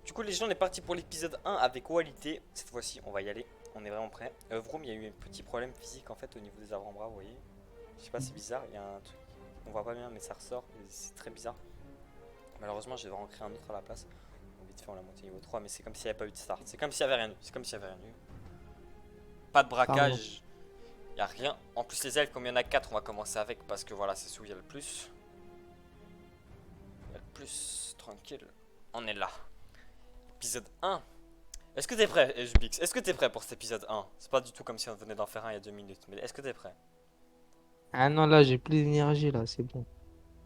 Du coup, les gens, on est parti pour l'épisode 1 avec Walité. Cette fois-ci, on va y aller. On est vraiment prêt. Vroom, il y a eu un petit problème physique en fait au niveau des avant-bras, vous voyez. Je sais pas, c'est bizarre. Il y a un truc, on voit pas bien, mais ça ressort. C'est très bizarre. Malheureusement, je vais devoir en créer un autre à la place. Donc, vite fait, on l'a monté niveau 3, mais c'est comme s'il n'y avait pas eu de start. C'est comme s'il n'y avait rien eu. C'est comme s'il n'y avait rien eu. Pas de Pardon. braquage. Il n'y a rien. En plus, les elfes, comme il y en a 4, on va commencer avec parce que voilà, c'est celui où il y a le plus. Il y a le plus. Tranquille. On est là. Épisode 1. Est-ce que t'es prêt, Jubix? Est-ce que t'es prêt pour cet épisode 1? C'est pas du tout comme si on venait d'en faire un il y a 2 minutes, mais est-ce que t'es prêt? Ah non, là, j'ai plus d'énergie, là, c'est bon.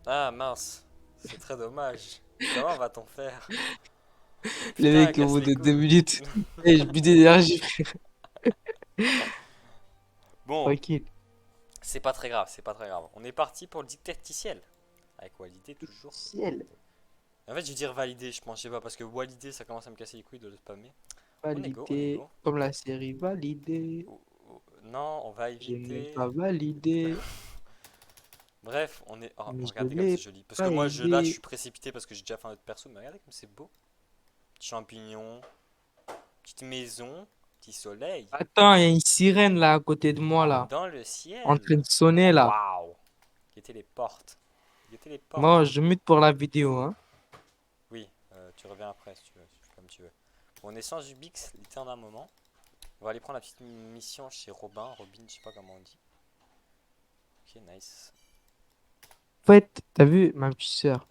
Ah mince, c'est très dommage. Comment va-t-on faire? Le Putain, elle mec, au casse bout les de deux couilles. minutes, j'ai plus d'énergie, frère. Bon, Tranquille. c'est pas très grave, c'est pas très grave. On est parti pour le dictaticiel. Avec Walidé, toujours. Ciel. En fait, je vais dire valider, je pense, je sais pas, parce que Walidé, ça commence à me casser les couilles de le spammer. On est go, on est Validé. go. Comme la série validée. Non, on va Je n'ai éviter. pas validé, Bref, on est. Oh, mais je regardez comme c'est l'ai joli. Parce que pas moi, là, je aidé. suis précipité parce que j'ai déjà fait un autre perso, mais regardez comme c'est beau. Petit champignon, petite maison, petit soleil. Attends, il y a une sirène, là, à côté de moi, là. Dans le En train ciel. de sonner, là. Waouh. Guettez les portes. Guettez les portes. Moi, je mute pour la vidéo, hein. Oui, tu reviens après si tu veux, comme tu veux. Bon, on est sans Ubix, il était en un moment. On va aller prendre la petite mission chez Robin, je sais pas comment on dit. Ok, nice. En fait, t'as vu, ma petite sœur,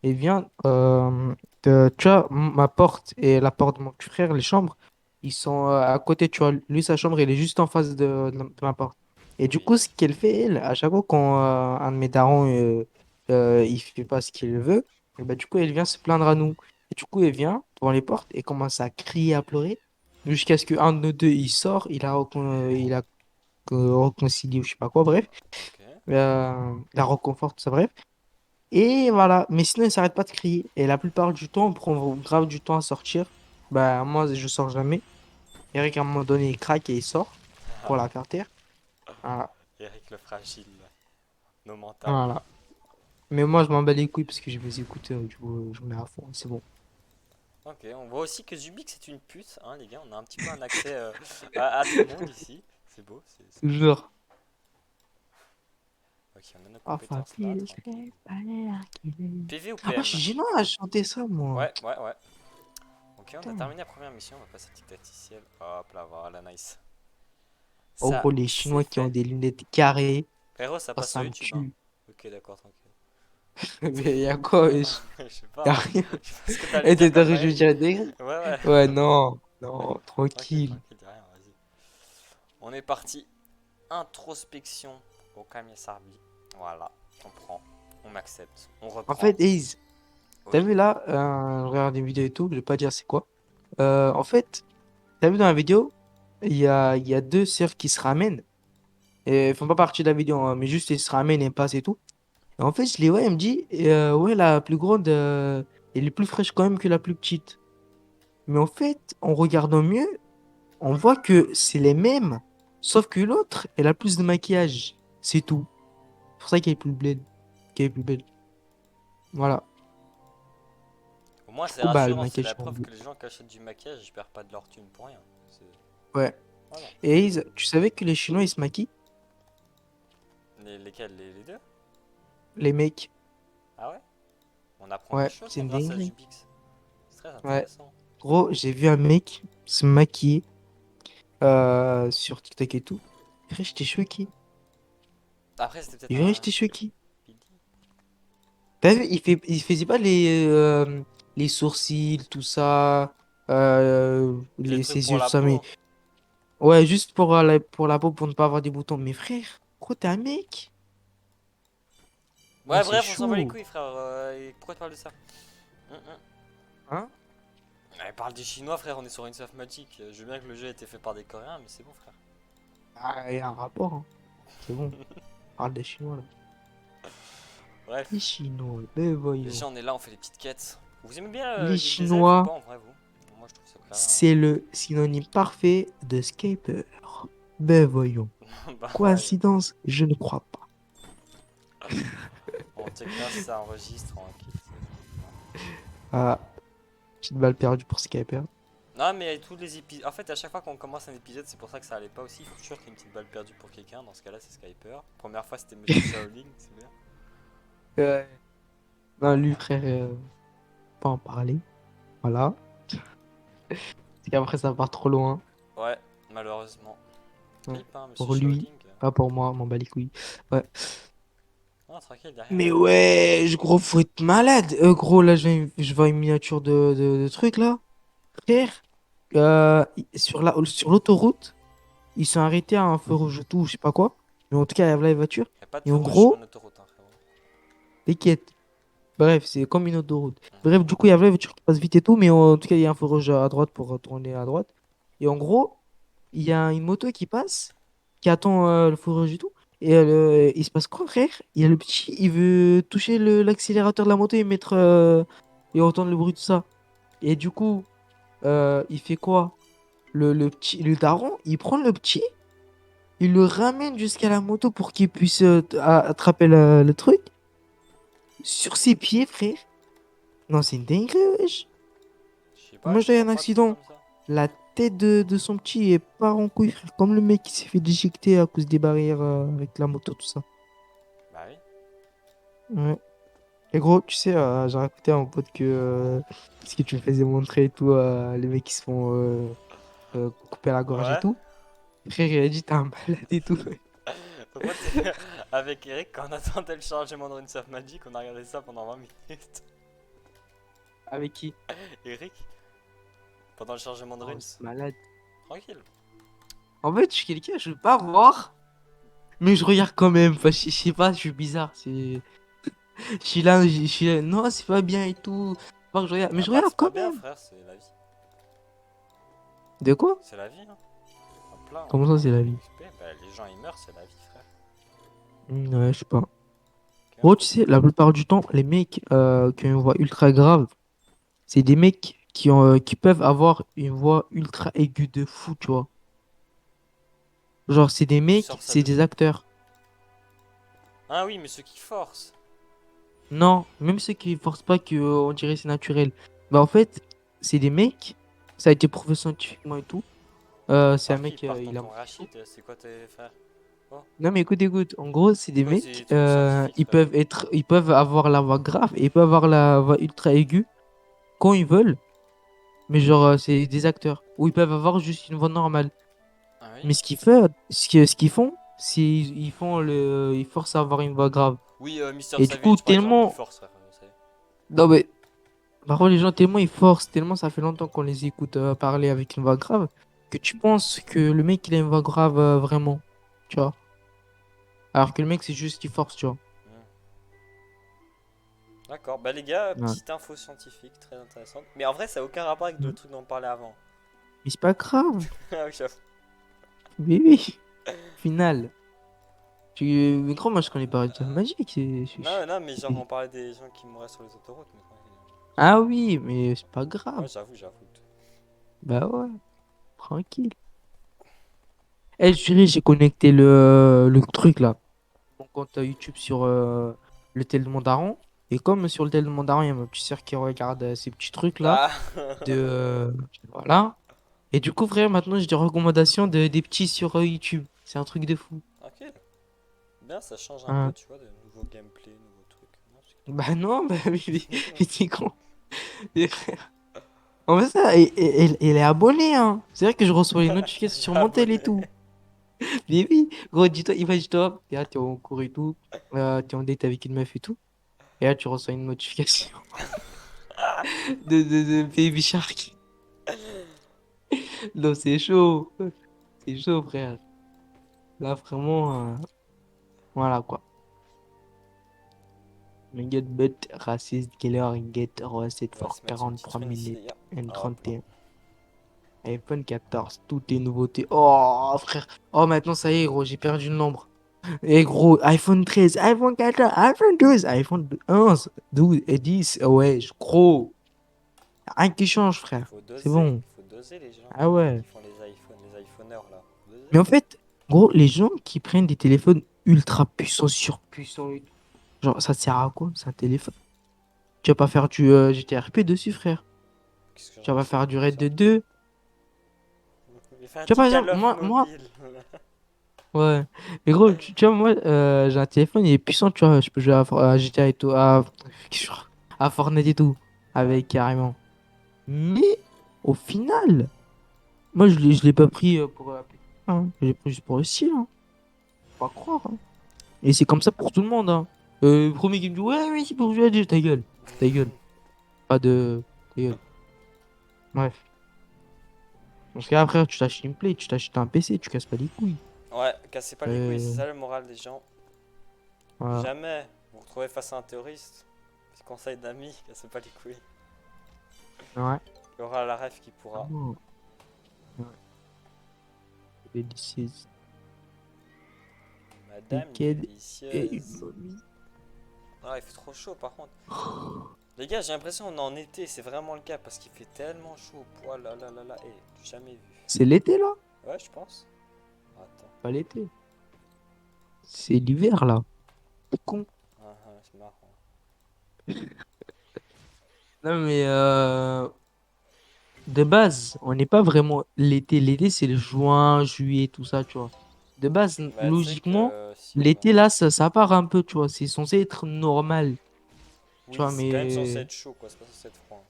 elle vient, tu vois, ma porte et la porte de mon petit frère, les chambres, ils sont à côté, tu vois. Lui, sa chambre, elle est juste en face de ma porte. Et du Oui. coup, ce qu'elle fait, elle, à chaque fois quand un de mes darons, il fait pas ce qu'il veut, et bah, du coup, elle vient se plaindre à nous. Et du coup, elle vient devant les portes et commence à crier, à pleurer, jusqu'à ce qu'un de nous deux, il sort, il a réconcilié ou je sais pas quoi, bref, Ok. la réconforte, ça, bref. Et voilà, mais sinon, il s'arrête pas de crier. Et la plupart du temps, on prend grave du temps à sortir. Bah, moi, je sors jamais. Eric, à un moment donné, il craque et il sort pour la faire taire. Voilà. Eric le fragile, nos mentales. Voilà. Mais moi, je m'en bats les couilles parce que j'ai mes écouteurs. Du coup, je mets à fond. C'est bon. Ok, on voit aussi que Zubix est une pute, hein, les gars. On a un petit peu un accès à tout le monde ici. C'est beau, c'est cool. Toujours. Ok, on a nos Enfin, compétences là, tranquille. PV ou Ah, moi, je suis PM? gênant à chanter ça, moi. Ouais, ouais, ouais. Ok, on a Putain. terminé la première mission, on va passer au tacticiel. Hop là, voilà, nice. En Ça, gros, les c'est Chinois qui ont fait. des lunettes carrées, Frérot, ça oh, passe sur ça me YouTube, hein. tue. Ok, d'accord, tranquille. Mais y a quoi, wesh? Je sais Y a pas, hein. rien. Je sais pas ce que t'allais Et dire t'es comme je mail. dirais des... Ouais, ouais. Ouais, non. Non, Tranquille, tranquille. tranquille, y'a rien, vas-y. On est parti. Introspection au Kamiya Sarbi. Voilà, on prend, on accepte, on En reprend. fait, Ace, t'as Oui. vu là, je regarde des vidéos et tout, je vais pas dire c'est quoi. En fait, t'as vu dans la vidéo, il y a deux sœurs qui se ramènent. Et elles font pas partie de la vidéo, hein, mais juste ils se ramènent et passent et tout. Et en fait, je les vois, elle me dit, ouais, la plus grande, elle est plus fraîche quand même que la plus petite. Mais en fait, en regardant mieux, on voit que c'est les mêmes, sauf que l'autre, elle a plus de maquillage. C'est tout. C'est pour ça qu'elle est plus belle. Qu'elle est plus belle. Voilà. Au moins, Du c'est coup, bah, le rassurant, c'est maquillage la change. preuve que les gens qui achètent du maquillage, ils perdent pas de leur thune pour rien. C'est- Ouais. Voilà. Et Ace, tu savais que les Chinois, ils se maquillent? Lesquels, les deux? Les mecs. Ah ouais? On apprend des Ouais, choses, c'est hein, une grâce à dinguerie. Jubix. C'est très Ouais. intéressant. Gros, j'ai vu un mec se maquiller sur TikTok et tout. Frère, j'étais choqué. Après, c'était peut-être Et vrai, un j'étais choqué. building. T'as vu, il faisait pas les sourcils, tout ça, Les trucs ses pour yeux, tout la ça, mais peau. ouais, juste pour la peau, pour ne pas avoir des boutons. Mais frère, gros, t'es un mec? Ouais, Ouais, c'est bref, on s'en bat les chaud. couilles, frère. Et pourquoi tu parles de ça? Hum, hum. Hein? Ouais, parle des Chinois, frère, on est sur une Magic. Je veux bien que le jeu ait été fait par des Coréens, mais c'est bon, frère. Ah, il y a un rapport, hein. C'est bon. Parle des Chinois, là. Les Bref, Chinois, ben déjà voyons. on est là, on fait les petites quêtes. Vous aimez bien Les l'île des elfes ou pas Chinois, en vrai, vous? Moi, je trouve ça carré, c'est le synonyme parfait de skater. Ben voyons. hein. Bah ouais, Coïncidence, je ne crois pas. on check bien si ça enregistre, tranquille. Ah. Petite balle perdue pour Skyper. Non, mais tous les épisodes. En fait, à chaque fois qu'on commence un épisode, c'est pour ça que ça allait pas aussi. Il faut toujours qu'il y ait une petite balle perdue pour quelqu'un. Dans ce cas-là, c'est Skyper. Première fois, c'était Monsieur Shaolin, c'est bien. Ouais. Non, lui, frère, pas en parler. Voilà. Parce qu'après, ça part trop loin. Ouais, malheureusement. Ouais. Rip, hein, Monsieur Pour lui, Shaolin. pas pour moi, m'en bats les couilles. Ouais. Non, tranquille, derrière. Mais ouais, gros, faut être malade. Gros, là, je vois une miniature de truc, là. Frère, sur l'autoroute, ils sont arrêtés à un feu rouge et tout, je sais pas quoi. Mais en tout cas, il y avait la voiture. Y'a pas de Et feu en rouge sur gros, une autoroute, hein, frérot. t'inquiète. Bref, c'est comme une autoroute. Hum. Bref, du coup, il y avait la voiture qui passe vite et tout, mais en tout cas, il y a un feu rouge à droite pour tourner à droite. Et en gros, il y a une moto qui passe, qui attend le feu rouge et tout. Et il se passe quoi, frère? Il y a le petit, il veut toucher l'accélérateur de la moto et mettre et entendre le bruit de ça. Et du coup, il fait quoi? Le petit, le daron, il prend le petit, il le ramène jusqu'à la moto pour qu'il puisse attraper le truc. Sur ses pieds, frère. Non, c'est une dinguerie, wesh. Je sais pas, je Imagine, il y a vois un pas trop accident. comme ça. La tête de son petit est part en couille, frère. Comme le mec qui s'est fait déjecter à cause des barrières avec la moto, tout ça. Bah oui. Ouais. Et gros, tu sais, j'ai raconté à mon pote que ce que tu me faisais montrer et tout, les mecs qui se font couper la gorge et Ouais. tout. Frère, il a dit, t'as un malade et tout. Pourquoi avec Eric, quand on attendait le chargement de Runes of Magic, on a regardé ça pendant 20 minutes. Avec qui? Eric, pendant le chargement de Oh, Runes. c'est malade. Tranquille. En fait, je suis quelqu'un, je veux pas voir, mais je regarde quand même. Enfin, je sais pas, je suis bizarre. Je suis là, je suis là, non, c'est pas bien et tout. Faut que je regarde, mais Ah je bah, regarde c'est pas quand bien, même. frère, c'est la vie. De quoi? C'est la vie, hein. En plein, Comment ça, c'est la vie? XP, bah, les gens ils meurent, c'est la vie, frère. Ouais, je sais pas. Ok, hein. Gros, tu sais, la plupart du temps, les mecs qui ont une voix ultra grave, c'est des mecs qui peuvent avoir une voix ultra aiguë de fou, tu vois. Genre, c'est des Tu mecs, sors ça c'est d'où? des acteurs. Ah oui, mais ceux qui forcent. Non, même ceux qui forcent pas que on dirait c'est naturel. Bah, en fait, c'est des mecs, ça a été prouvé scientifiquement et tout. C'est un Par qui? mec, Par il a tonton menti et tout. Rachid, c'est quoi tes frères? Oh, Non, mais écoute, écoute. En gros, c'est des vas-y, des mecs, trucs scientifiques, frère. ils peuvent avoir la voix grave et ils peuvent avoir la voix ultra aiguë quand ils veulent. Mais genre, c'est des acteurs. Ou ils peuvent avoir juste une voix normale. Ah oui? Mais ce qu'ils font, c'est ils forcent à avoir une voix grave. Oui, Mister Et du coup, Savage, par exemple, il tellement, force, frère. Vous savez. non mais, parfois les gens tellement ils forcent, tellement ça fait longtemps qu'on les écoute parler avec une voix grave, que tu penses que le mec il a une voix grave vraiment, tu vois. Alors que le mec c'est juste qu'il force, tu vois. Hmm. D'accord, bah les gars, Ouais. petite info scientifique très intéressante. Mais en vrai, ça a aucun rapport avec le Mm. truc dont on parlait avant. Mais c'est pas grave. Ah oui, j'avoue. Oui, oui. Final. Mais gros, moi je connais pas de magique. Non, non, mais genre, on parlait des gens qui mouraient sur les autoroutes, mais tranquille. Ah oui, mais c'est pas Ouais, grave. j'avoue. Bah ouais, tranquille. Eh, je dirais, j'ai connecté le truc là. Mon compte YouTube sur le tel de mon daron. Et comme sur le tel de mon daron, il y a ma petite sœur qui regarde ces petits trucs là. Ah De, voilà. Et du coup, frère, maintenant j'ai des recommandations des petits sur YouTube. C'est un truc de fou. ok, bien, ça change un peu, Hein. tu vois, de nouveaux gameplay, nouveaux trucs. Non, c'est Bah non, bah cool. mais t'es con. Et frère, en fait, ça, elle est abonnée, hein. C'est vrai que je reçois les notifications sur mon tel et Abonné. tout. Mais oui, gros, dis-toi, imagine-toi, t'es là, t'es en cours et tout, t'es en date avec une meuf et tout, et là, tu reçois une notification de Baby Shark. Non, c'est chaud, frère. Là, vraiment, voilà quoi. Mais get but racist killer get arrested On va for se mettre une petite 43 rune ici, les minutes gars. and Hop là. 31. iPhone 14, toutes les nouveautés. Oh, frère. Oh, maintenant, ça y est, gros, j'ai perdu le nombre. Et gros, iPhone 13, iPhone 14, iPhone 12, iPhone 11, 12 et 10. Ouais, gros. Rien qui change, frère. C'est bon. Faut doser les gens Ah ouais. qui font les iPhones, les iPhoneurs là. Mais Doser. en fait, gros, les gens qui prennent des téléphones ultra puissants, surpuissants et tout. Genre, ça sert à quoi? C'est un téléphone. Tu vas pas faire du GTRP dessus, frère. Qu'est-ce que Tu j'en vas sais de faire du tout raid ça? de 2. Il fait un Tu vois, petit par exemple, Call of mobile. ouais. Mais gros, tu vois, moi, j'ai un téléphone, il est puissant, tu vois. Je peux jouer à GTA et tout, à Fortnite et tout, Ouais. avec carrément. Mais, au final, moi, je l'ai pas pris pour hein. Je l'ai pris juste pour le style, hein. Faut pas croire, hein. Et c'est comme ça pour tout le monde, hein. Le premier qui me dit, ouais, oui, c'est pour jouer à Dieu, ta gueule. Ta gueule. Pas de. Ta gueule. Bref. Parce qu'après, tu t'achètes une Play, tu t'achètes un PC, tu casses pas les couilles. Ouais, cassez pas les couilles, c'est Euh, ça le moral des gens. voilà. Jamais vous vous retrouvez face à un terroriste. Petit conseil d'amis, cassez pas les couilles. Ouais. Il y aura la ref qui Ah pourra. bon. Ouais. Délicieuse. Madame Nickel. Et une délicieuse. momie. Ah, il fait trop chaud par contre. Les gars, j'ai l'impression qu'on est en été, c'est vraiment le cas parce qu'il fait tellement chaud. Oh là là là là, et jamais vu. C'est l'été là? Ouais, je pense. Attends. Pas l'été. C'est l'hiver là. T'es con. Ah, ah, c'est marrant. Non mais de base, on n'est pas vraiment l'été. L'été c'est le juin, juillet, tout ça, tu vois. De base, Bah, tu sais logiquement, que si, quoi. l'été là, ça part un peu, tu vois. C'est censé être normal, tu Oui, vois, c'est quand même censé mais être chaud, quoi. C'est pas censé être froid.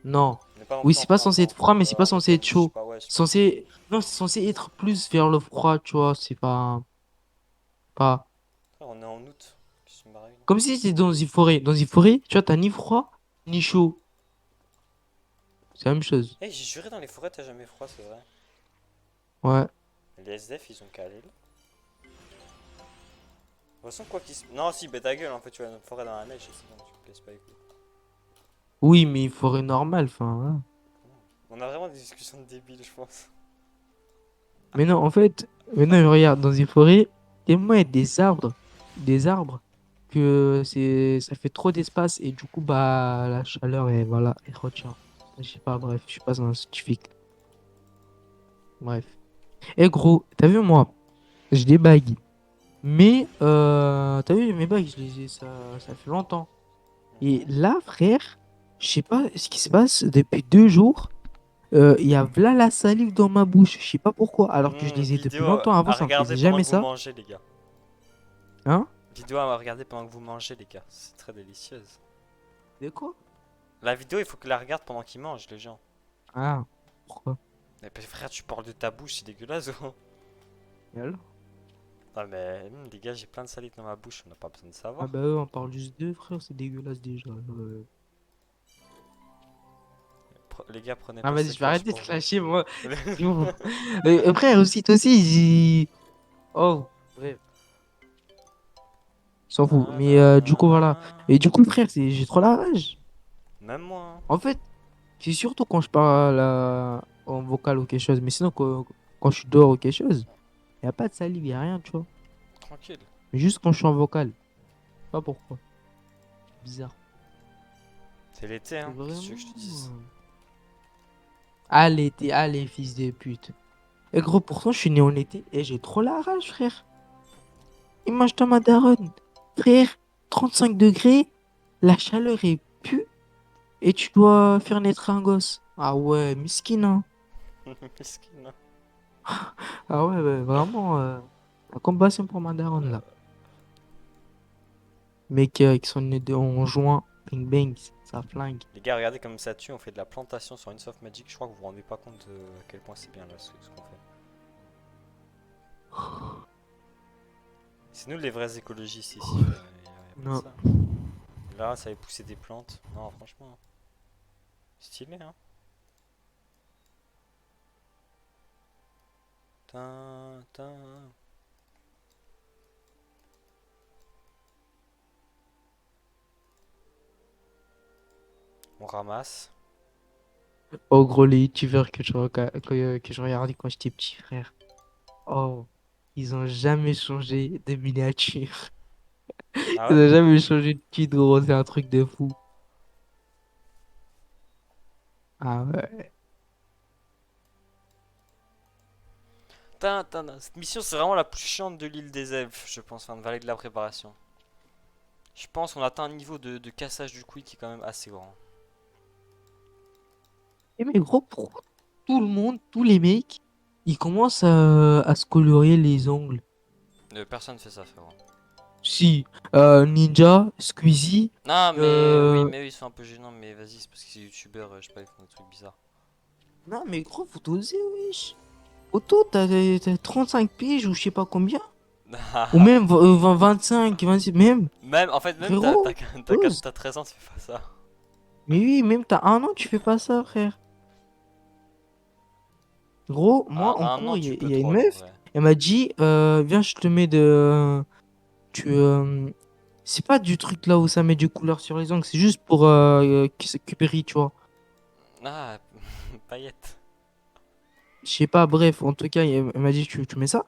non. On n'est pas non Oui, plus en c'est pas censé être printemps, froid, mais c'est pas en censé octobre être ou je sais chaud. pas, ouais, je sais C'est pas. censé... Non, c'est censé être plus vers le froid, tu vois. C'est pas... Frère, on est en août. Qu'est-ce que tu me barres, là? Comme si c'était dans une forêt. Dans une forêt, tu vois, t'as ni froid, ni chaud. C'est la même chose. Eh, j'ai juré dans les forêts, t'as jamais froid, c'est vrai. Ouais. Les SDF, ils ont qu'à aller là. De toute façon, quoi qu'ils se. Non, si, bah ta gueule, en fait, tu vas dans une forêt dans la neige, c'est bon, tu me casses pas les couilles. Oui, mais une forêt normale, enfin, voilà. On a vraiment des discussions de débiles, je pense. Mais non, en fait, maintenant, je regarde, dans une forêt, tellement il y a des arbres, que ça fait trop d'espace et du coup, bah, la chaleur, et voilà, elle retient. Je sais pas, bref, je suis pas un scientifique. Bref. Eh gros, t'as vu moi, j'ai des bagues. Mais, t'as vu, mes bagues, je les ai, ça fait longtemps. Et Mhm. là, frère, je sais pas ce qui se passe depuis 2 jours. Il y a v'là la salive dans ma bouche. Je sais pas pourquoi. Alors que je les ai depuis Vidéo longtemps. Avant, à ça me regarder faisait pendant jamais que vous ça. mangez, les gars. Hein? Vidéo à regarder pendant que vous mangez, les gars. C'est très délicieuse. De quoi? La vidéo, il faut que la regarde pendant qu'ils mangent, les gens. Ah, pourquoi? Mais bah, frère, tu parles de ta bouche, c'est dégueulasse, gros. Et alors? Non, mais les gars, j'ai plein de salive dans ma bouche, on n'a pas besoin de Ah savoir. bah on parle juste d'eux, frère, c'est dégueulasse déjà. Les gars, prenez Ah pas vas-y, ces je vais clashs arrêter de pour vous. clasher, moi. C'est bon. Frère, aussi, toi aussi, Oh, bref, s'en fout. Mais du coup, Nanana. voilà. Et du coup, frère, j'ai trop la rage. Même moi, hein. En fait, c'est surtout quand je parle en vocal ou quelque chose. Mais sinon, quand je suis dehors ou quelque chose, il n'y a pas de salive, il n'y a rien, tu vois. Tranquille. Mais juste quand je suis en vocal. Je sais pas pourquoi. C'est bizarre. C'est l'été, C'est hein. Qu'est-ce que tu veux que je te dise? vraiment. Allez, fils de pute. Et gros, pourtant, je suis né en été et j'ai trop la rage, frère. Imagine-toi ma daronne. Frère, 35 degrés, la chaleur est pue et tu dois faire naître un gosse. Ah ouais, miskin, hein. Miskin, hein. Ah ouais, ouais, vraiment, la compassion pour ma daronne, là. Mec, qui sont nés en juin, bing bang, ça flingue. Les gars, regardez comme ça tue. On fait de la plantation sur une soft magic. Je crois que vous vous rendez pas compte de à quel point c'est bien là ce qu'on fait. C'est nous les vrais écologistes ici. Y a pas de Non. ça. Là, ça avait poussé des plantes. Non, franchement. Stylé, hein. Tin, tin. On ramasse. Oh, gros, les youtubeurs que je regardais quand j'étais petit, frère. Oh, ils ont jamais changé de miniature. Ah Ils ouais? ont jamais changé de titre, gros, c'est un truc de fou. Ah ouais. Tin, tin, tin. Cette mission, c'est vraiment la plus chiante de l'île des elfes, je pense, enfin de vallée de la préparation. Je pense qu'on atteint un niveau de cassage du quick qui est quand même assez grand. Eh mais gros, pourquoi tout le monde, tous les mecs, ils commencent à se colorer les ongles? Personne fait ça, frérot. Si, Ninja, Squeezie, Non, mais oui, euh... mais eux, ils sont un peu gênants, mais vas-y, c'est parce que c'est youtubeur, je sais pas, ils font des trucs bizarres. Non mais gros, faut doser, wesh. Auto, t'as 35 piges ou je sais pas combien. Ou même 25, 26, même. Même, en fait, même Frérot, dose. t'as 13 ans, tu fais pas ça. Mais oui, même t'as 1 an, tu fais pas ça, frère. Gros, À moi, en un cours, an, il y, tu a il peux y a une troll, en meuf, vrai. elle m'a dit, viens, je te mets de... Tu, c'est pas du truc là où ça met du couleur sur les ongles, c'est juste pour Cupéry, tu vois. Ah, paillettes. Je sais pas, bref, en tout cas, elle m'a dit, tu mets ça?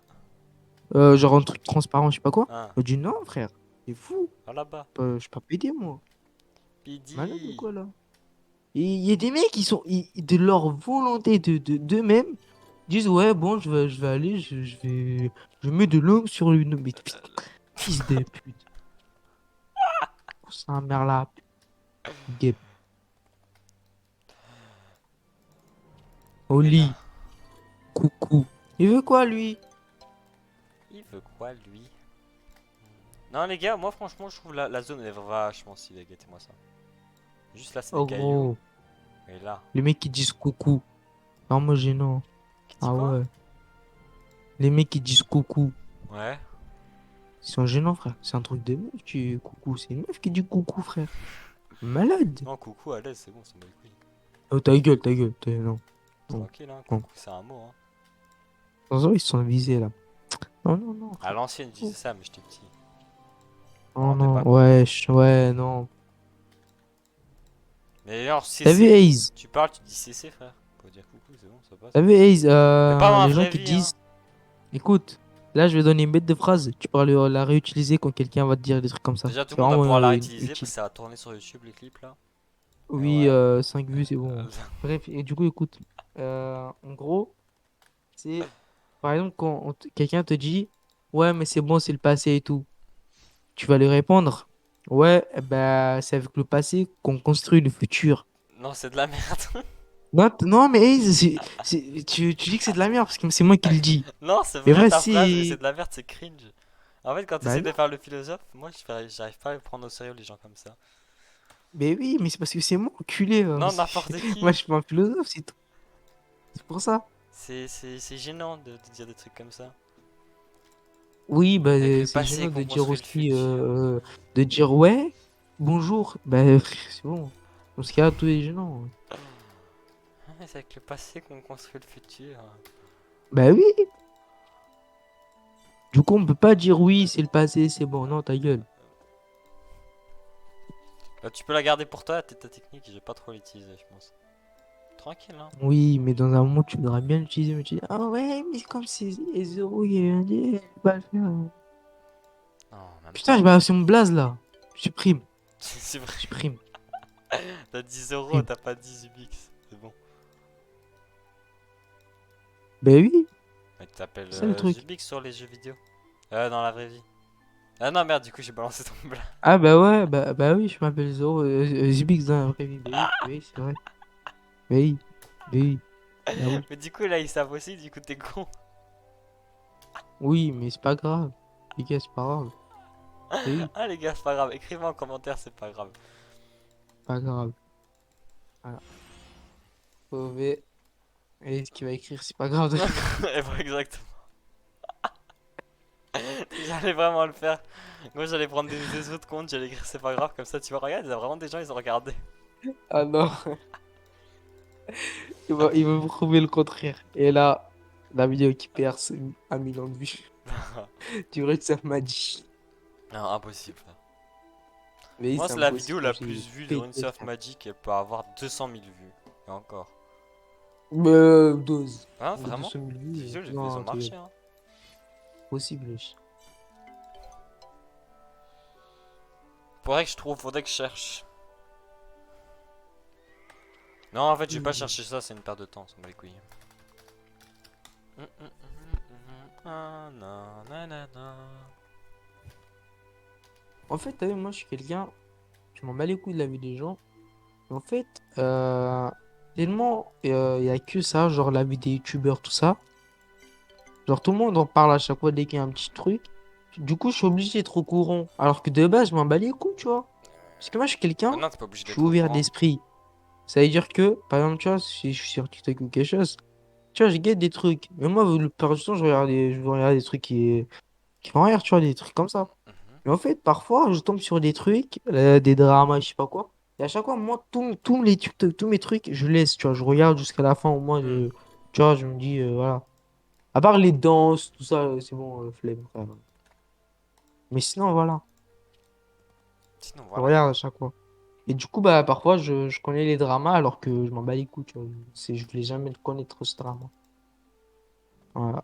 Genre un truc transparent, je sais pas quoi. Ah, Elle m'a dit, non, frère, c'est fou. va là-bas. Je peux pas péder, moi. Malade ou Pidi. quoi, là? Et il y a des mecs qui sont, de leur volonté d'eux-mêmes, disent, ouais, bon, je vais aller, je mets de l'eau sur une. Mais putain, fils de pute. C'est un merla. Guêpe. Au Mais là, lit. Coucou. Il veut quoi, lui? il veut quoi, lui? Non, les gars, moi, franchement, je trouve la zone est vachement stylée, guettez-moi ça. Juste là, c'est des Oh, cailloux. gros. Et là, Les mecs qui disent coucou. Vraiment gênant. qui dit Ah quoi? ouais. Les mecs qui disent coucou. Ouais. Ils sont gênants, frère. C'est un truc de meuf, coucou. C'est une meuf qui dit coucou, frère. Malade. Non, coucou, à l'aise, c'est bon, ça me les couilles. Oh, ta gueule, ta gueule. Non, non, Tranquille, hein, non. coucou, c'est un mot, hein. Attention, ils se sont visés, là. Non, non, non, À frère. l'ancienne, je disais ça, mais j'étais petit. Je me Non, rendais non, pas compte. ouais, ouais, non. Mais alors, T'as vu CC, Ace? tu parles, tu dis CC, frère. Faut dire coucou, c'est bon, ça passe. T'as vu Ace? Mais pas dans la Les gens vraie qui vie, hein. disent, écoute, là, je vais donner une bête de phrase. Tu pourras la réutiliser quand quelqu'un va te dire des trucs comme ça. Déjà, tout C'est le monde va vraiment pouvoir la réutiliser parce utile. que ça va tourner sur YouTube, les clips, là. Et Oui, ouais. 5 vues, c'est bon. Bref, et du coup, écoute, en gros, c'est par exemple quand quelqu'un te dit, ouais, mais c'est bon, c'est le passé et tout. Tu vas lui répondre, ouais, bah, c'est avec le passé qu'on construit le futur. Non, c'est de la merde. Non, non, mais hey, tu dis que c'est de la merde parce que c'est moi qui le dis. Non, c'est Mais vrai vrai, ta phrase, mais c'est c'est. de la merde, c'est cringe. En fait, quand tu Bah essaies de non. faire le philosophe, moi, j'arrive pas à prendre au sérieux les gens comme ça. Mais oui, mais c'est parce que c'est moi, enculé. Non, n'importe Moi, qui. je suis pas un philosophe, c'est tout. C'est pour ça. C'est gênant de dire des trucs comme ça. Oui, bah, Avec le c'est passé gênant qu'on de dire construit le aussi, futur. de dire ouais, bonjour. Bah, c'est bon. Dans ce cas-là, tout est gênant. Ah, mais c'est avec le passé qu'on construit le futur. Bah oui. Du coup, on peut pas dire oui, c'est le passé, c'est bon. Non, ta gueule. Tu peux la garder pour toi, ta technique, je vais pas trop l'utiliser, je pense. Tranquille, hein. Oui, mais dans un moment, tu voudras bien l'utiliser. Mais tu dis, ah ouais, mais comme c'est les euros, il y a un je peux pas le faire. Non, même Putain, pas. j'ai pas sur mon blaze là. Supprime, C'est vrai. supprime, T'as 10 euros, supprime. t'as pas 10 Ubix. C'est bon. Bah oui, Mais tu t'appelles c'est ça le truc. Zubix sur les jeux vidéo. Dans la vraie vie. Ah non, merde, du coup, j'ai balancé ton blague. Ah bah ouais, bah oui, je m'appelle Zoro, Zubix dans la vraie vie. Bah oui, c'est vrai. Bah oui, bah oui, bah oui. Mais du coup, là, ils savent aussi, du coup, t'es con. Oui, mais c'est pas grave. Les gars, c'est pas grave. Bah oui, Ah, les gars, c'est pas grave. Écrivez en commentaire, c'est pas grave. pas grave. Voilà. Mauvais. Et ce qu'il va écrire, c'est pas grave. Et voilà, exactement. J'allais vraiment le faire. Moi, j'allais prendre des autres comptes, j'allais écrire c'est pas grave, comme ça, tu vois, regarde, il y a vraiment des gens, ils ont regardé. Ah non, il va me prouver le contraire. Et là, la vidéo qui perce 1 million de vues. Tu vois, ça m'a dit. Non, impossible. Mais Moi, c'est c'est la vidéo impossible, la j'ai plus vue sur une pété, surf frère. Magic, elle peut avoir 200 000 vues. Et encore. Dose. Hein, De vraiment? 200 000 Ces vues. vidéos, elles ont Non, t'es marché, hein. possible, wesh. Faudrait que je cherche. Non, en fait, je vais pas Hmm. chercher ça, c'est une perte de temps, ça me bat les couilles. Ah, non, nanana. En fait, t'as vu, moi, je suis quelqu'un. Je m'en bats les couilles de la vie des gens. En fait, tellement, il y a que ça, genre la vie des youtubeurs, tout ça. Genre tout le monde en parle à chaque fois dès qu'il y a un petit truc. Du coup, je suis obligé d'être au courant. Alors que de base, je m'en bats les couilles, tu vois. Parce que moi, je suis quelqu'un, Maintenant, t'es pas obligé je suis d'être au ouvert courant. d'esprit. Ça veut dire que, par exemple, tu vois, si je suis sur TikTok ou quelque chose, tu vois, je guette des trucs. Mais moi, le plupart du temps, je vais regarder des trucs qui font rire, tu vois, des trucs comme ça. Mhm. Mais en fait, parfois, je tombe sur des trucs, des dramas, je sais pas quoi. Et à chaque fois, moi, tous les TikTok, tous mes trucs, je laisse, tu vois, je regarde jusqu'à la fin, au moins, Hmm. tu vois, je me dis, voilà. À part les danses, tout ça, c'est bon, flemme, frère. Mais sinon, voilà, Sinon, je voilà. regarde à chaque fois. Et du coup, bah, parfois, je connais les dramas alors que je m'en bats les couilles, tu vois. Je voulais jamais connaître ce drama. Voilà,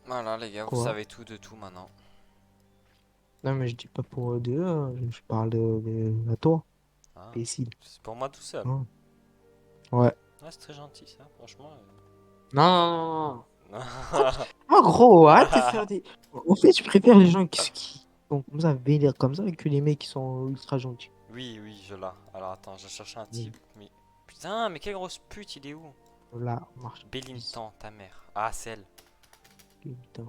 Voilà, les gars, vous quoi. savez tout de tout maintenant. Non, mais je dis pas pour d'eux, je parle à toi, Hein. imbécile. C'est pour moi tout seul. Hein. Ouais. Ouais, c'est très gentil, ça, franchement. Non, non, non, Non. non. Ah, gros, arrête de faire des. En fait, je préfère les gens qui sont comme ça, vénères comme ça, que les mecs qui sont ultra gentils. Oui, oui, je l'ai. Alors attends, je cherche un Oui. type. Mais... Putain, mais quelle grosse pute, il est où? Là, marche. Belintan, ta mère. Ah, c'est elle. Putain.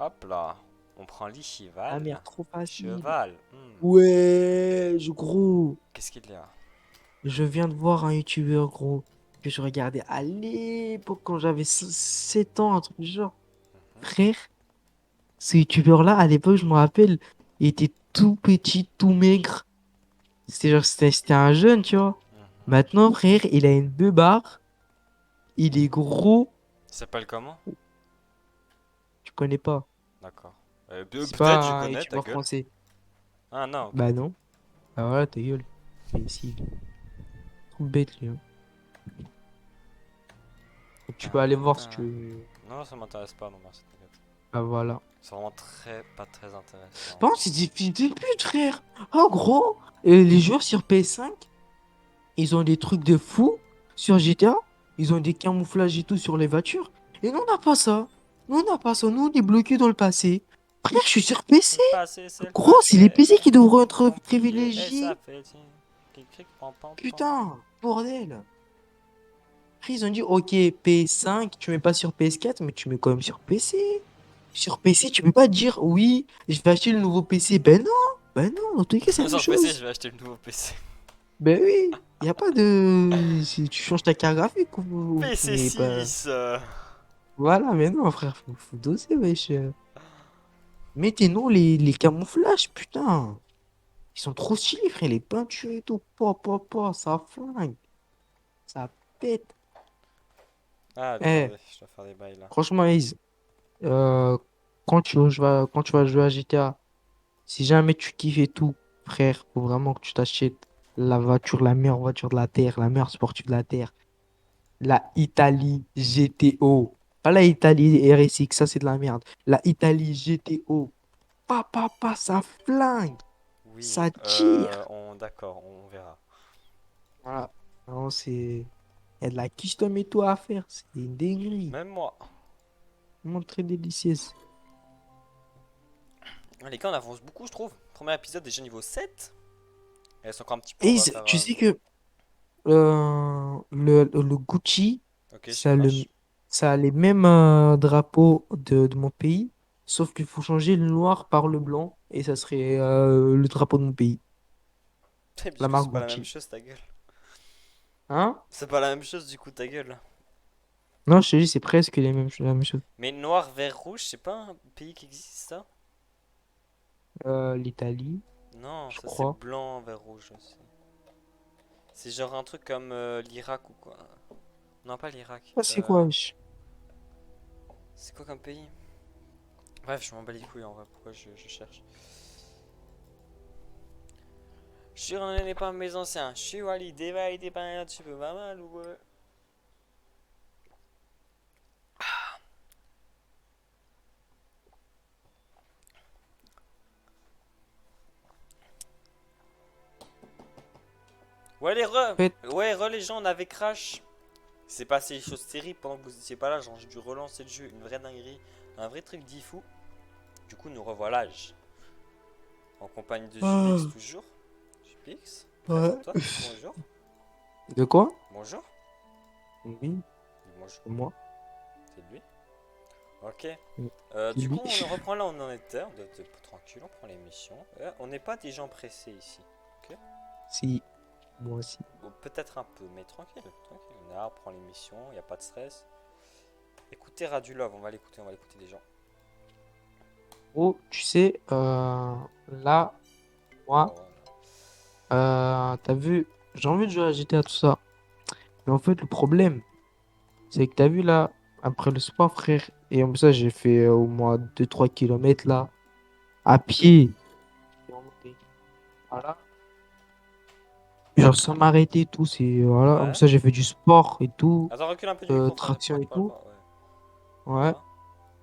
Hop là. On prend La l'Ichival. merde, trop facile. Cheval. Ouais, gros. Qu'est-ce qu'il y a? Je viens de voir un youtubeur, gros, que je regardais à l'époque quand j'avais 7 ans, un truc du genre. Mhm, Frère, ce youtubeur-là, à l'époque, je me rappelle, il était tout petit, tout maigre. C'était un jeune, tu vois. mhm. Maintenant, frère, il a une beubare. Il est gros. Il s'appelle comment? Tu connais pas. D'accord. C'est Peut-être, je pas un connais, ta youtubeur gueule. français. Ah non, ok. Bah non. Bah voilà, ta gueule. Imbécile. Trop bête, lui. Hein. Donc, tu peux aller voir si tu Tintin. veux. Non, ça m'intéresse pas, non, merci, t'inquiète. Bah voilà. C'est vraiment très, pas très intéressant. Par contre, c'est des fils de pute, frère. Oh, gros. Les joueurs sur PS5, ils ont des trucs de fou. Sur GTA, ils ont des camouflages et tout sur les voitures. Et nous, on n'a pas ça. Nous, on n'a pas ça. Nous, on est bloqués dans le passé. Frère, je suis sur PC. Le passé, c'est le Gros, c'est les passé. PC qui devraient être Oublié, et ça privilégiés. fait. Cric, cric, pam, pam, pam. Putain, bordel. Après, ils ont dit, ok, PS5, tu mets pas sur PS4, mais tu mets quand même sur PC. Sur PC, tu peux pas dire, oui, je vais acheter le nouveau PC. Ben non, dans tous les cas, c'est la même Sur PC, je chose. vais acheter le nouveau PC. Ben oui, il n'y a pas de. Si tu changes ta carte graphique, PC mais pas. 6 Voilà, mais non, frère, faut doser, wesh. Mettez-nous les camouflages, putain. Ils sont trop stylés, frère, les peintures et tout. Ça flingue, ça pète. Ah, Eh, attendez, je dois faire des bails là. franchement, Ace, euh, quand tu vas jouer à GTA, si jamais tu kiffes et tout, frère, faut vraiment que tu t'achètes la voiture, la meilleure voiture de la Terre, la meilleure sportive de la Terre. La Italie GTO. Pas la Italie RSX, ça c'est de la merde. La Italie GTO. Ça flingue. Oui, Ça tire. d'accord, on verra. Voilà. Non, c'est. Il y a de la custom et tout à faire. C'est une dinguerie. Même moi. Vraiment très délicieuse. Les gars, on avance beaucoup, je trouve. Premier épisode, déjà niveau 7. Il reste encore un petit peu, on Et va faire. tu sais que le Gucci, Ok, je ça a, crache. ça a les mêmes drapeaux de mon pays. Sauf qu'il faut changer le noir par le blanc. Et ça serait le drapeau de mon pays. Du La coup, c'est marque pas la même Gucci. chose, ta gueule. Hein? C'est pas la même chose, du coup, ta gueule. Non, je te dis, c'est presque la même chose. Mais noir, vert, rouge, c'est pas un pays qui existe, ça? L'Italie, Non, je ça c'est crois. blanc, vert, rouge aussi. C'est genre un truc comme l'Irak ou quoi. Non, pas l'Irak. Ah, c'est quoi, wesh? C'est quoi comme pays? Bref, je m'en bats les couilles en vrai, pourquoi je cherche. Je suis renommé par mes anciens. Je suis validé, validé par un tu peux pas mal ou ouais. Ouais, En fait, ouais, les gens, on avait crash. C'est passé des choses terribles pendant que vous étiez pas là. Genre, j'ai dû relancer le jeu, une vraie dinguerie. Un vrai truc d'ifou. Du coup, nous revoilà. En compagnie de Jupix ah, toujours. Jupix. Ouais. Présente-toi. Bonjour. De quoi? Bonjour. Oui, Dis bonjour. c'est moi. C'est lui. Ok. C'est Du coup, lui. on reprend là où on en était. Tranquille, on prend l'émission. On n'est pas des gens pressés ici. Ok. Si, moi aussi. Ou peut-être un peu, mais tranquille. Tranquille. On est là, on prend l'émission. Il n'y a pas de stress. Écoutez Radulov, on va l'écouter des gens. Oh, tu sais, là, moi, Oh, voilà. t'as vu, j'ai envie de jouer à GTA, tout ça. Mais en fait, le problème, c'est que t'as vu là, après le sport, frère, et comme ça, j'ai fait au moins 2 3 kilomètres là, à pied. Et en montée. Voilà. Genre sans m'arrêter et tout, c'est voilà, comme Ouais. ça j'ai fait du sport et tout, Attends, recule un peu du micro, traction et pas le tout. bras. Ouais. Ouais. Voilà.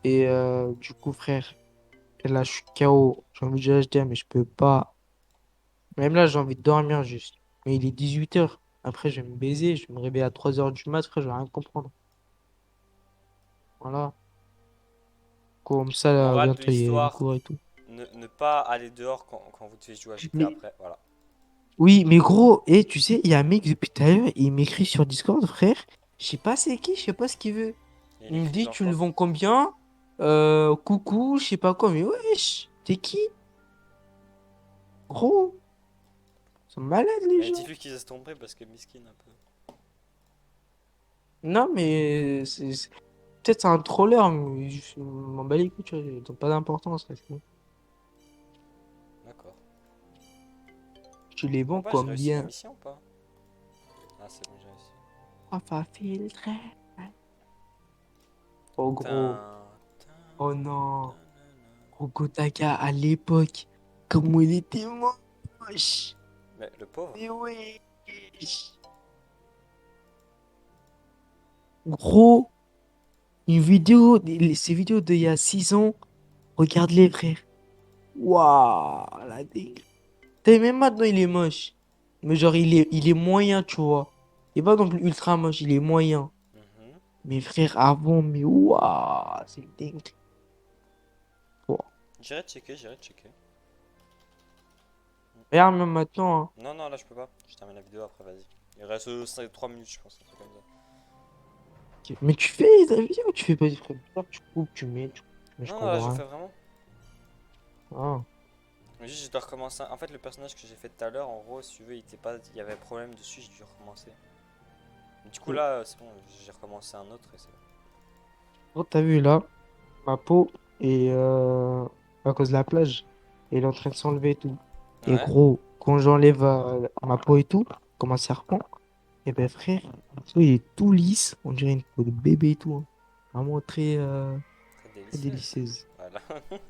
Et du coup, frère, là je suis KO. J'ai envie de jouer à GTA, mais je peux pas. Même là, j'ai envie de dormir juste. Mais il est 18 h. Après, je vais me baiser, je vais me réveiller à 3 h du mat, frère, je vais rien comprendre. Voilà. Comme ça, là, Morale de bientôt il y a le l'histoire, cours et tout. ne pas aller dehors quand vous devez jouer à GTA Mais après. Voilà. oui, mais gros, et tu sais, il y a un mec depuis tout à l'heure, il m'écrit sur Discord, frère. Je sais pas c'est qui, je sais pas ce qu'il veut. Et il Il me écrit dit, genre tu le quoi? vends combien? Coucou, je sais pas quoi, mais wesh, t'es qui? Gros, ils sont malades les Mais gens. dis-lui qu'ils se tomber parce que miskin un peu. Non, mais peut-être c'est un troller, mais je m'en bats les couilles, tu vois, ils ont pas d'importance. Là, c'est bon. D'accord. Tu les Bon vends bah j'ai réussi ma combien? mission ou pas? Ah c'est bon, j'ai réussi. Enfin, filtre. Oh gros, Tin, oh tin, non, tanana. Rokotaka à l'époque, comment il était moche. Mais le pauvre. Mais wesh. Gros, une vidéo, ces vidéos d'il y a 6 ans, regarde-les, frère. Waouh, la dingue. T'as même maintenant, il est moche. Mais genre, il est moyen, tu vois. Il est pas non plus ultra moche, il est moyen. Mhm. Mais frère, avant, mais waouh, c'est dingue. Wow. J'irai checker, j'irai checker. Regarde, même maintenant, hein. Non, non, là je peux pas. Je termine la vidéo après, vas-y. Il reste 3 minutes, je pense. Un truc comme ça. Ok. Mais tu fais ta vidéo ou tu fais pas des trucs? Tu coupes, tu mets, mais je Non, non, là je comprends rien. fais vraiment. Ah. Mais juste, je dois recommencer. En fait, le personnage que j'ai fait tout à l'heure, en gros, si tu veux, il était pas... il y avait un problème dessus, j'ai dû recommencer. Du coup, Ok. là, c'est bon, j'ai recommencé un autre et c'est bon. Oh, t'as vu là, ma peau est à cause de la plage. Elle est en train de s'enlever et tout. Et Ouais. gros, quand j'enlève ma peau et tout, comme un serpent, et ben frère, il est tout lisse. On dirait une peau de bébé et tout, hein. Vraiment très, Très très délicieuse. délicieuse. Voilà.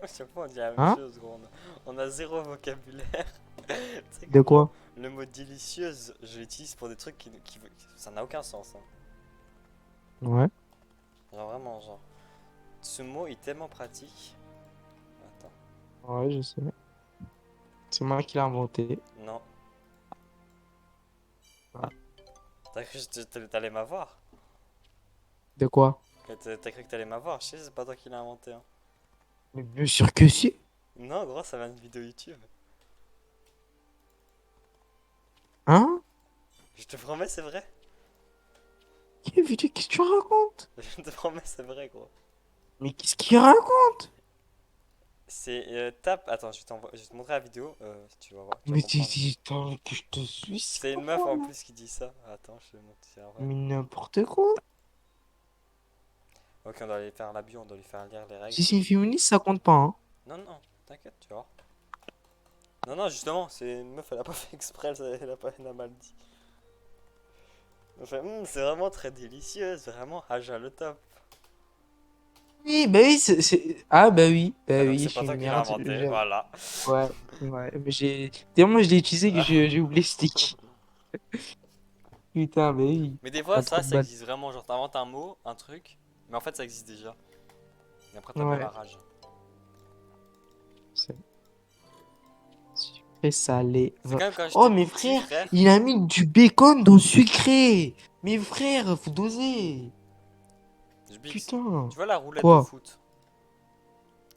Chaque fois, on dit la même Hein? chose, gros. On a zéro vocabulaire. Tu sais De que genre, quoi? le mot délicieuse, je l'utilise pour des trucs ça n'a aucun sens, hein. Ouais. Genre, vraiment, genre. Ce mot est tellement pratique. Attends. Ouais, je sais. C'est moi qui l'ai inventé. Non. Ah. T'as cru que t'allais m'avoir? De quoi? T'as cru que t'allais m'avoir? Je sais, c'est pas toi qui l'as inventé, hein. Mais bien sûr que si. Non, gros, ça vient d'une vidéo YouTube. Hein? Je te promets, c'est vrai. Qu'est-ce que tu racontes? Je te promets, c'est vrai, gros. Mais qu'est-ce qu'il raconte? C'est tape. Attends, je vais te montrer la vidéo. Si tu vas voir, tu vas Mais comprendre. attends, que je te suis, c'est C'est une meuf quoi en là? plus qui dit ça. Attends, je te montre si c'est vrai. Mais n'importe quoi. Ok, on doit aller faire la bio, on doit lui faire lire les règles. Si c'est une féministe, ça compte pas, hein. Non, non, t'inquiète, tu vois. Non, non, justement, c'est une meuf, elle a pas fait exprès, elle a mal dit. Enfin, c'est vraiment très délicieuse, vraiment, Aja le top. Oui, bah oui, Ah, bah Bah donc oui, c'est je pas suis toi une qui l'as merde. inventé, voilà. Ouais, ouais, mais tellement je l'ai utilisé que j'ai oublié ce stick. Putain, bah oui. Mais des fois, Pas trop ça, de ça balles. existe vraiment. Genre, t'inventes un mot, un truc, mais en fait, ça existe déjà. Et après, t'as bien la Ouais, rage. c'est sucré salé. C'est quand même quand Oh, j'étais mes petit, frères, frère. il a mis du bacon dans le sucré. Mes frères, faut doser. Je Bix. Putain. Tu vois la roulette de Quoi? foot?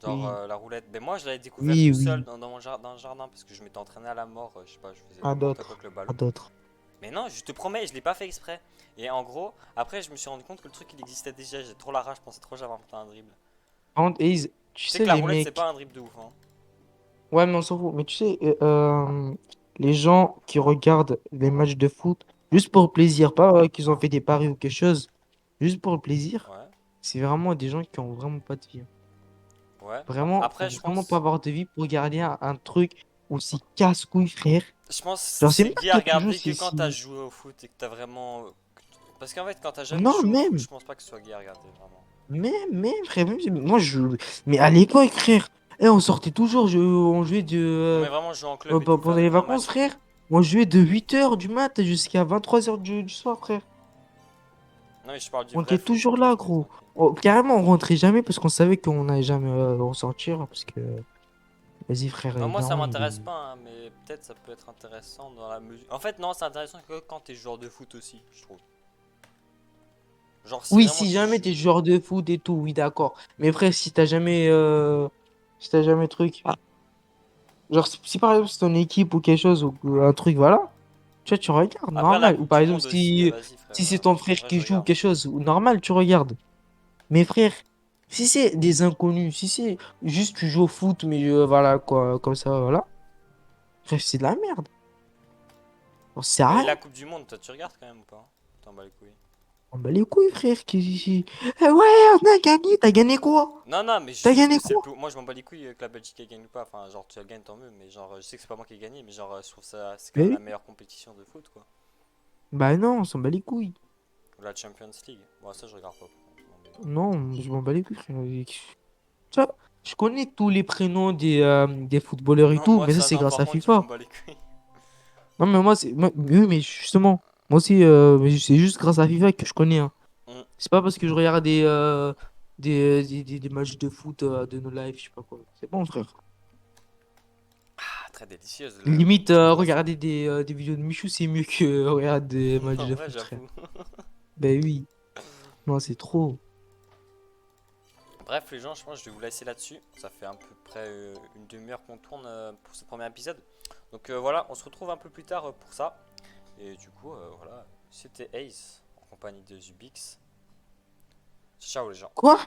Genre Oui, la roulette. Mais moi, je l'avais découvert oui, tout seul oui. dans mon jardin, dans le jardin parce que je m'étais entraîné à la mort. Je sais pas, je faisais À n'importe quoi d'autres. avec le À ballon. d'autres. Mais non, je te promets, je l'ai pas fait exprès. Et en gros, après, je me suis rendu compte que le truc il existait déjà. J'ai trop la rage, je pensais trop que j'avais inventé un dribble. Par contre, Ace, tu Tu sais sais, que la les roulette, c'est mecs. pas un dribble de ouf, hein. Ouais, mais on s'en fout. Mais tu sais, les gens qui regardent les matchs de foot juste pour le plaisir, pas qu'ils ont fait des paris ou quelque chose, juste pour le plaisir, Ouais, c'est vraiment des gens qui ont vraiment pas de vie. ouais. Vraiment, faut Après, vraiment pas avoir de vie pour regarder un truc aussi casse-couille, frère. je pense que Genre, c'est c'est même pas gay à toi qui joues, regarder que c'est quand si. t'as joué au foot et que t'as vraiment. Parce qu'en fait, quand t'as jamais Non, joué au foot, même, je pense pas que ce soit gay à regarder vraiment. frère, moi je. Mais à l'époque, frère, on sortait toujours, on jouait Non, de. mais vraiment jouer en club et tout, Pendant faire des les vrais vacances, matchs et tout. frère, moi je jouais de 8h du mat jusqu'à 23h du soir, frère. Non, mais je parle du On vrai était foot, toujours quand là, tu étais gros. tranquille. Carrément, on rentrait jamais parce qu'on savait qu'on n'allait jamais ressortir. Parce que, vas-y, frère, Non, les moi ça darons, m'intéresse pas, hein, mais peut-être ça peut être intéressant dans la mesure. En fait, non, c'est intéressant que quand t'es joueur de foot aussi, je trouve. Genre, si Oui, vraiment si tu jamais joues. t'es joueur de foot et tout, oui, d'accord. Mais frère, si t'as jamais. Si t'as jamais truc. Genre, si par exemple c'est ton équipe ou quelque chose, ou un truc, voilà. Tu regardes, Après la normal. Ou Coupe par du exemple, Monde aussi, vas-y si frère. c'est ton En frère vrai, qui je joue ou regarde. quelque chose, ou normal, tu regardes. Mais frère, si c'est des inconnus, si c'est juste tu joues au foot, mais voilà, quoi, comme ça, voilà. Frère, c'est de la merde. On sert à Et rien. la Coupe du Monde, toi tu regardes quand même ou pas? T'en bats les couilles. On bat les couilles, frère. Ouais, on a gagné. T'as gagné quoi? Non, non, mais T'as juste que gagné c'est le quoi? plus. Moi je m'en bats les couilles que la Belgique elle gagne ou pas. Enfin, genre tu la gagnes tant mieux, mais genre je sais que c'est pas moi qui ai gagné, mais genre je trouve ça. C'est quand Mais même la oui. meilleure compétition de foot quoi. Bah non, on s'en bat les couilles. Ou la Champions League. Bon, ça je regarde pas. Non, je m'en bats les couilles, frère. Tu vois, je connais tous les prénoms des footballeurs et Non, tout, moi mais ça, ça, c'est non, grâce par à contre, je m'en FIFA. bats les couilles. Non, mais moi, oui, mais justement, moi aussi, mais c'est juste grâce à FIFA que je connais, hein. Mm. C'est pas parce que je regarde des matchs de foot de nos lives, je sais pas quoi. C'est bon, frère. Ah, très délicieuse la Limite, petite boisson. regarder des vidéos de Michou, c'est mieux que regarder des matchs En de vrai, foot, frère. j'avoue. Ben oui. Non, c'est trop. Bref, les gens, je pense que je vais vous laisser là-dessus. Ça fait à peu près une demi-heure qu'on tourne pour ce premier épisode. Donc voilà, on se retrouve un peu plus tard pour ça. Et du coup, voilà, c'était Ace en compagnie de Zubix. Ciao les gens. Quoi?